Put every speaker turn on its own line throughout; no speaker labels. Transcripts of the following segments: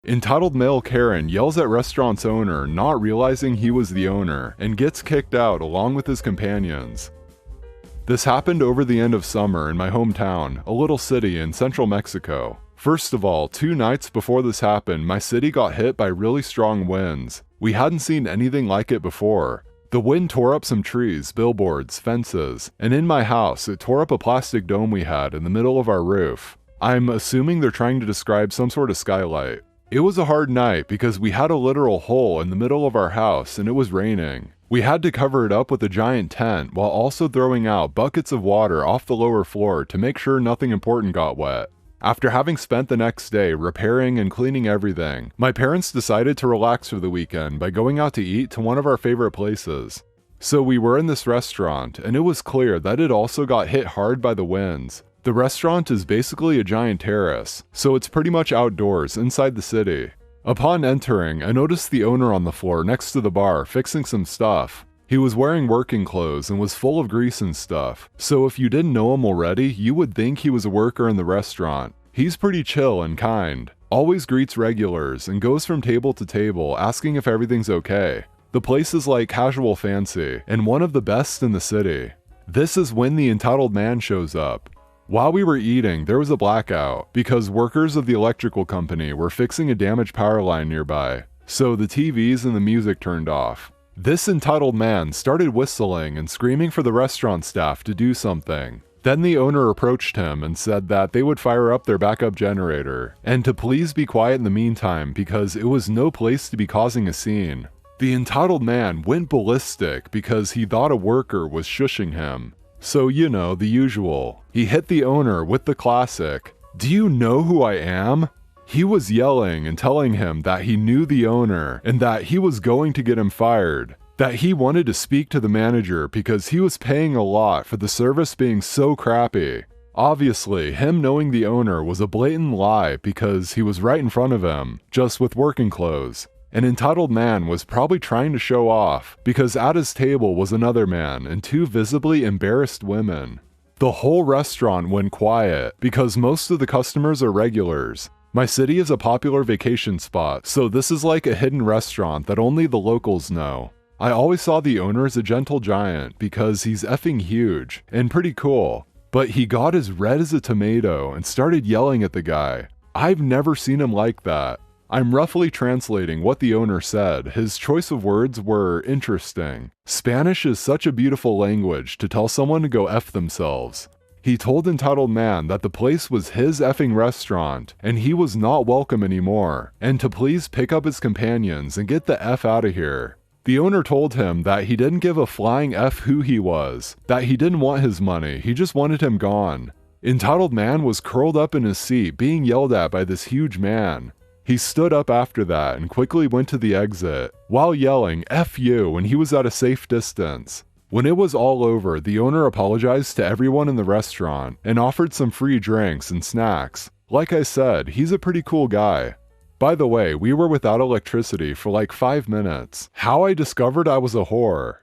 Entitled male Karen yells at restaurant's owner, not realizing he was the owner, and gets kicked out along with his companions. This happened over the end of summer in my hometown, a little city in central Mexico. First of all, 2 nights before this happened, my city got hit by really strong winds. We hadn't seen anything like it before. The wind tore up some trees, billboards, fences, and in my house, it tore up a plastic dome we had in the middle of our roof. I'm assuming they're trying to describe some sort of skylight. It was a hard night because we had a literal hole in the middle of our house and it was raining. We had to cover it up with a giant tent while also throwing out buckets of water off the lower floor to make sure nothing important got wet. After having spent the next day repairing and cleaning everything, my parents decided to relax for the weekend by going out to eat to one of our favorite places. So we were in this restaurant, and it was clear that it also got hit hard by the winds. The restaurant is basically a giant terrace, so it's pretty much outdoors inside the city. Upon entering, I noticed the owner on the floor next to the bar fixing some stuff. He was wearing working clothes and was full of grease and stuff, so if you didn't know him already, you would think he was a worker in the restaurant. He's pretty chill and kind, always greets regulars and goes from table to table asking if everything's okay. The place is like casual fancy, and one of the best in the city. This is when the entitled man shows up. While we were eating, there was a blackout because workers of the electrical company were fixing a damaged power line nearby, so the TVs and the music turned off. This entitled man started whistling and screaming for the restaurant staff to do something. Then the owner approached him and said that they would fire up their backup generator, and to please be quiet in the meantime because it was no place to be causing a scene. The entitled man went ballistic because he thought a worker was shushing him. So, you know, the usual. He hit the owner with the classic, "Do you know who I am?" He was yelling and telling him that he knew the owner and that he was going to get him fired, that he wanted to speak to the manager because he was paying a lot for the service being so crappy. Obviously, him knowing the owner was a blatant lie because he was right in front of him, just with working clothes. An entitled man was probably trying to show off because at his table was another man and 2 visibly embarrassed women. The whole restaurant went quiet because most of the customers are regulars. My city is a popular vacation spot, so this is like a hidden restaurant that only the locals know. I always saw the owner as a gentle giant because he's effing huge and pretty cool, but he got as red as a tomato and started yelling at the guy. I've never seen him like that. I'm roughly translating what the owner said. His choice of words were interesting. Spanish is such a beautiful language to tell someone to go F themselves. He told entitled man that the place was his effing restaurant and he was not welcome anymore, and to please pick up his companions and get the F out of here. The owner told him that he didn't give a flying F who he was, that he didn't want his money, he just wanted him gone. Entitled man was curled up in his seat being yelled at by this huge man. He stood up after that and quickly went to the exit, while yelling "F you" when he was at a safe distance. When it was all over, the owner apologized to everyone in the restaurant and offered some free drinks and snacks. Like I said, he's a pretty cool guy. By the way, we were without electricity for like 5 minutes. How I discovered I was a whore.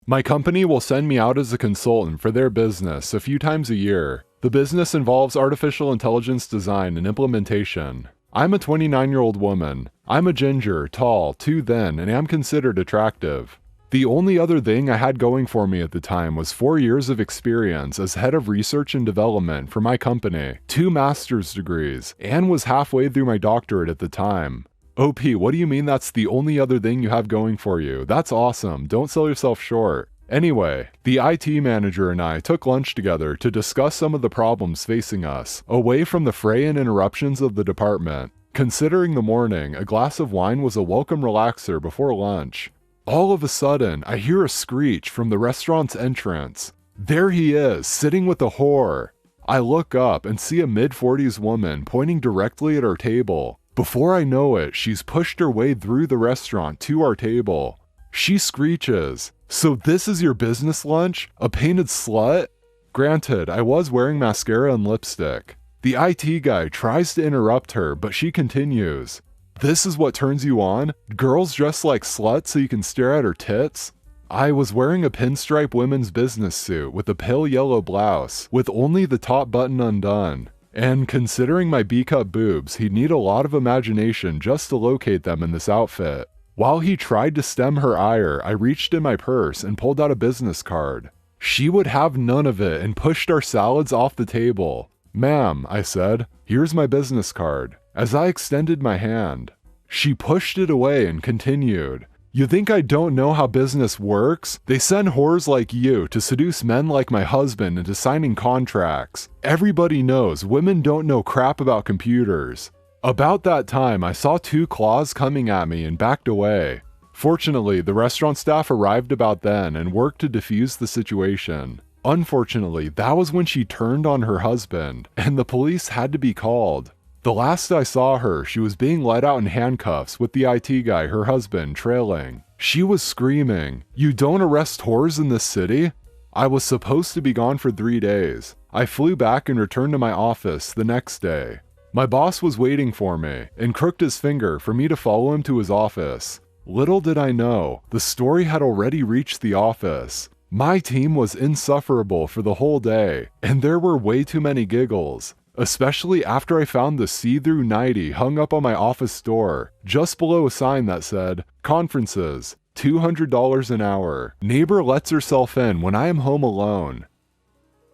My company will send me out as a consultant for their business a few times a year. The business involves artificial intelligence design and implementation. I'm a 29-year-old woman. I'm a ginger, tall, too thin, and am considered attractive. The only other thing I had going for me at the time was 4 years of experience as head of research and development for my company, 2 master's degrees, and was halfway through my doctorate at the time. OP, what do you mean that's the only other thing you have going for you? That's awesome. Don't sell yourself short. Anyway, the IT manager and I took lunch together to discuss some of the problems facing us, away from the fray and interruptions of the department. Considering the morning, a glass of wine was a welcome relaxer before lunch. All of a sudden, I hear a screech from the restaurant's entrance. There he is, sitting with a whore. I look up and see a mid-40s woman pointing directly at our table. Before I know it, she's pushed her way through the restaurant to our table. She screeches, "So this is your business lunch? A painted slut?" Granted, I was wearing mascara and lipstick. The IT guy tries to interrupt her, but she continues. "This is what turns you on? Girls dress like sluts so you can stare at her tits?" I was wearing a pinstripe women's business suit with a pale yellow blouse, with only the top button undone. And considering my B-cup boobs, he'd need a lot of imagination just to locate them in this outfit. While he tried to stem her ire, I reached in my purse and pulled out a business card. She would have none of it and pushed our salads off the table. "Ma'am," I said, "here's my business card," as I extended my hand. She pushed it away and continued, "You think I don't know how business works? They send whores like you to seduce men like my husband into signing contracts. Everybody knows women don't know crap about computers." About that time, I saw 2 claws coming at me and backed away. Fortunately, the restaurant staff arrived about then and worked to defuse the situation. Unfortunately, that was when she turned on her husband, and the police had to be called. The last I saw her, she was being let out in handcuffs with the IT guy, her husband, trailing. She was screaming, "You don't arrest whores in this city?" I was supposed to be gone for 3 days. I flew back and returned to my office the next day. My boss was waiting for me and crooked his finger for me to follow him to his office. Little did I know, the story had already reached the office. My team was insufferable for the whole day, and there were way too many giggles. Especially after I found the see-through nightie hung up on my office door, just below a sign that said, "Conferences, $200 an hour. Neighbor lets herself in when I am home alone."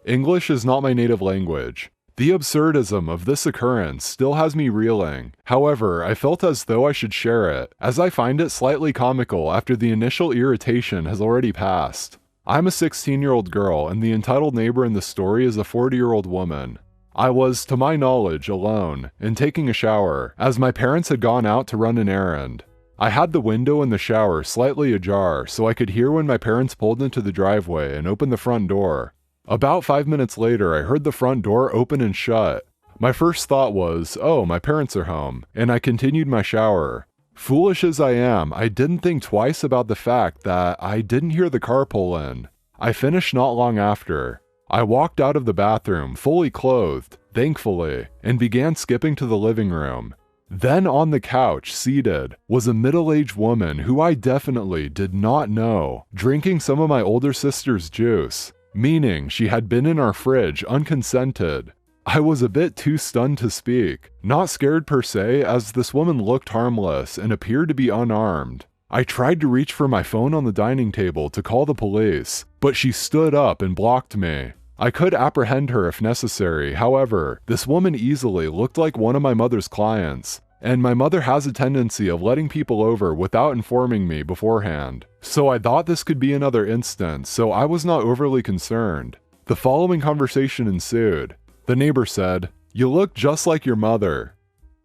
English is not my native language. The absurdism of this occurrence still has me reeling. However, I felt as though I should share it, as I find it slightly comical after the initial irritation has already passed. I'm a 16-year-old girl, and the entitled neighbor in the story is a 40-year-old woman. I was, to my knowledge, alone, and taking a shower, as my parents had gone out to run an errand. I had the window in the shower slightly ajar so I could hear when my parents pulled into the driveway and opened the front door. About 5 minutes later, I heard the front door open and shut. My first thought was, oh, my parents are home, and I continued my shower. Foolish as I am, I didn't think twice about the fact that I didn't hear the car pull in. I finished not long after. I walked out of the bathroom, fully clothed, thankfully, and began skipping to the living room. Then on the couch, seated, was a middle-aged woman who I definitely did not know, drinking some of my older sister's juice, meaning she had been in our fridge unconsented. I was a bit too stunned to speak, not scared per se, as this woman looked harmless and appeared to be unarmed. I tried to reach for my phone on the dining table to call the police, but she stood up and blocked me. I could apprehend her if necessary, however, this woman easily looked like one of my mother's clients, and my mother has a tendency of letting people over without informing me beforehand. So I thought this could be another instance, so I was not overly concerned. The following conversation ensued. The neighbor said, "You look just like your mother."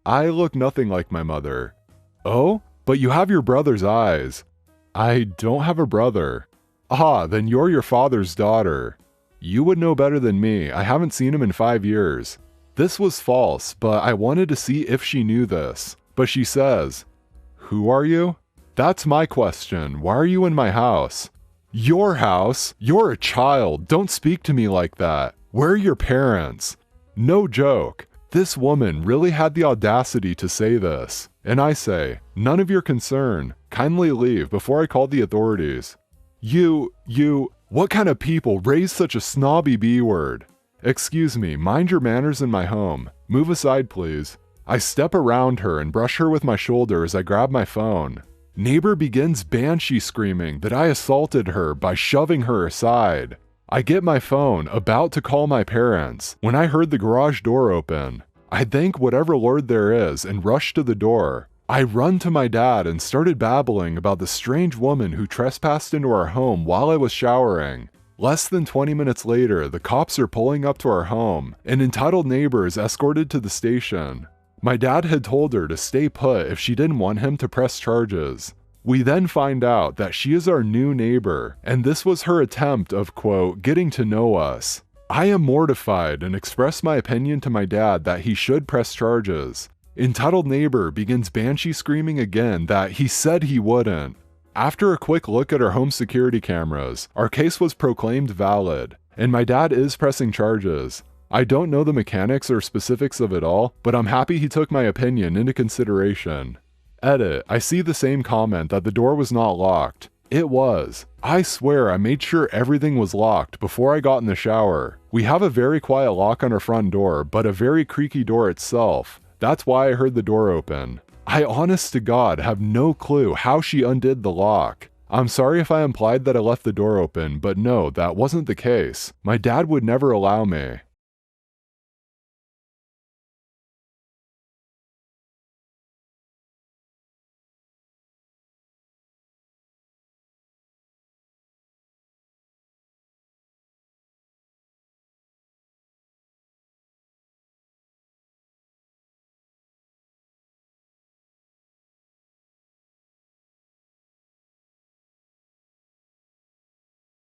"I look nothing like my mother." "Oh? But you have your brother's eyes." "I don't have a brother." "Ah, then you're your father's daughter." "You would know better than me, I haven't seen him in 5 years." This was false, but I wanted to see if she knew this. But she says, "Who are you?" "That's my question, why are you in my house?" "Your house? You're a child, don't speak to me like that. Where are your parents?" No joke. This woman really had the audacity to say this. And I say, none of your concern. Kindly leave before I call the authorities. What kind of people raise such a snobby B-word? Excuse me, mind your manners in my home. Move aside, please. I step around her and brush her with my shoulder as I grab my phone. Neighbor begins banshee screaming that I assaulted her by shoving her aside. I get my phone, about to call my parents, when I heard the garage door open. I thank whatever Lord there is and rush to the door. I run to my dad and started babbling about the strange woman who trespassed into our home while I was showering. Less than 20 minutes later, the cops are pulling up to our home, and entitled neighbor is escorted to the station. My dad had told her to stay put if she didn't want him to press charges. We then find out that she is our new neighbor, and this was her attempt of, quote, getting to know us. I am mortified and express my opinion to my dad that he should press charges. Entitled neighbor begins banshee screaming again that he said he wouldn't. After a quick look at our home security cameras, our case was proclaimed valid, and my dad is pressing charges. I don't know the mechanics or specifics of it all, but I'm happy he took my opinion into consideration. Edit, I see the same comment that the door was not locked. It was. I swear I made sure everything was locked before I got in the shower. We have a very quiet lock on our front door, but a very creaky door itself. That's why I heard the door open. I honest to God have no clue how she undid the lock. I'm sorry if I implied that I left the door open, but no, that wasn't the case. My dad would never allow me.